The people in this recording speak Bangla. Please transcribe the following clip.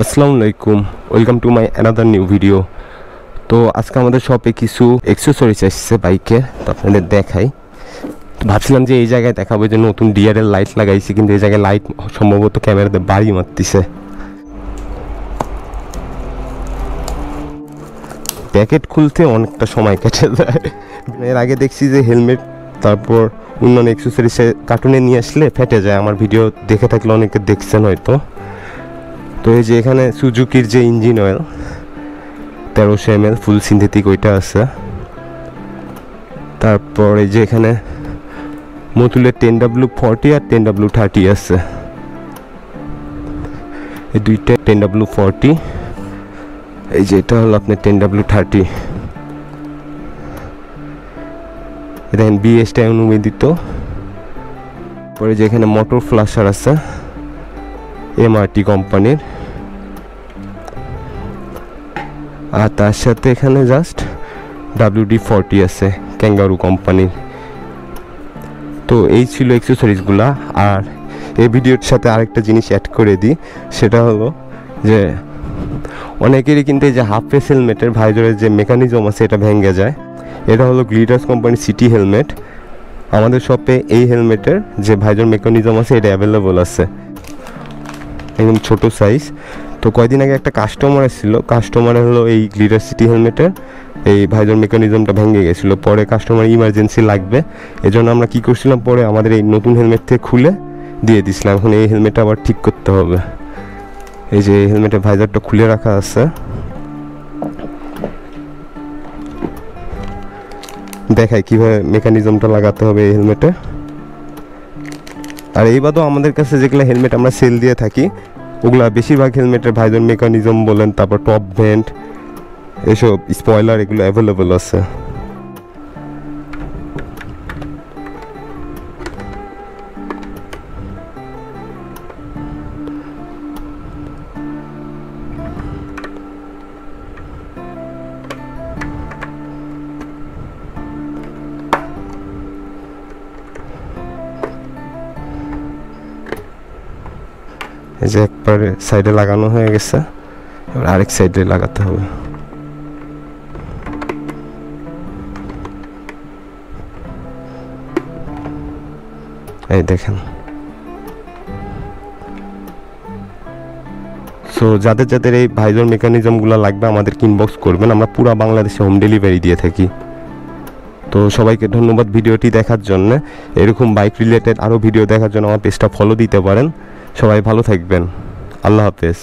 আসসালামু আলাইকুম, welcome to my another new video. তো আজকে আমাদের শপে কিছু অ্যাক্সেসরিজ এসেছে বাইকে, তো আপনাদের দেখাই। তো ভাবছিলাম যে এই জায়গায় দেখাবো যে নতুন ডিআরএল লাইট লাগাইছি, কিন্তু এই জায়গায় লাইট সম্ভবত ক্যামেরাতে বাড়ি মারতেছে। প্যাকেট খুলতে অনেকটা সময় কেটে যায়। এর আগে দেখছি যে হেলমেট তারপর অন্যান্য অ্যাক্সেসরিজ কার্টুনে নিয়ে আসলে ফেটে যায়। আমার ভিডিও দেখে থাকলে অনেকে দেখছেন হয়তো। তো এই যে এখানে সুজুকির যে ইঞ্জিন অয়েল 1300 ml ফুল সিনথেটিক ওইটা আছে। তারপর এই যে এখানে মতুলের 10W40 আর 10W30 আছে। এই দুইটা 10W40, এই যে এটা হলো আপনার 10W30। দেখেন বিএসটা অনুমোদিত। পরে যে এখানে মোটর ফ্লাশার আছে এমআরটি কোম্পানির, আর তার সাথে এখানে জাস্ট WD-40 আছে ক্যাঙ্গারু কোম্পানির। তো এই ছিল অ্যাক্সেসরিজগুলা। আর এই ভিডিওর সাথে আরেকটা জিনিস অ্যাড করে দিই, সেটা হলো যে অনেকেরই কিন্তু এই যে হাফ ফেস হেলমেটের ভাইজরের যে মেকানিজম আছে এটা ভেঙে যায়। এটা হলো গ্লিটার্স কোম্পানির সিটি হেলমেট। আমাদের শপে এই হেলমেটের যে ভাইজর মেকানিজম আছে এটা অ্যাভেলেবল আছে, একদম ছোটো সাইজ। তো কয়দিন আগে একটা কাস্টমার এসেছিলো, কাস্টমারের হলো এই গ্লিটার সিটি হেলমেটের এই ভাইজর মেকানিজমটা ভেঙে গেছিলো। পরে কাস্টমার ইমার্জেন্সি লাগবে, এজন্য আমরা কী করছিলাম, পরে আমাদের এই নতুন হেলমেট থেকে খুলে দিয়ে দিছিলাম। এখন এই হেলমেটটা আবার ঠিক করতে হবে। এই যে এই হেলমেটের ভাইজারটা খুলে রাখা আছে, দেখাই কীভাবে মেকানিজমটা লাগাতে হবে এই হেলমেটে। আর এই বাদেও আমাদের কাছে যেগুলো হেলমেট আমরা সেল দিয়ে থাকি ওগুলা বেশিরভাগ হেলমেটের ভাইজর মেকানিজম বলেন, তারপর টপ ভেন্ট, এসব স্পয়লার এগুলো অ্যাভেলেবল আছে। এই যে একবার সাইডে লাগানো হয়ে গেছে, এবার আরেক সাইডে লাগাতে হবে। এই দেখেন। সো যাদের যাদের এই ভাইজর মেকানিজমগুলো লাগবে আমাদেরকে ইনবক্স করবেন, আমরা পুরো বাংলাদেশে হোম ডেলিভারি দিয়ে থাকি। তো সবাইকে ধন্যবাদ ভিডিওটি দেখার জন্য। এরকম বাইক রিলেটেড আরও ভিডিও দেখার জন্য আমার পেজটা ফলো দিতে পারেন। সবাই ভালো থাকবেন, আল্লাহ হাফেজ।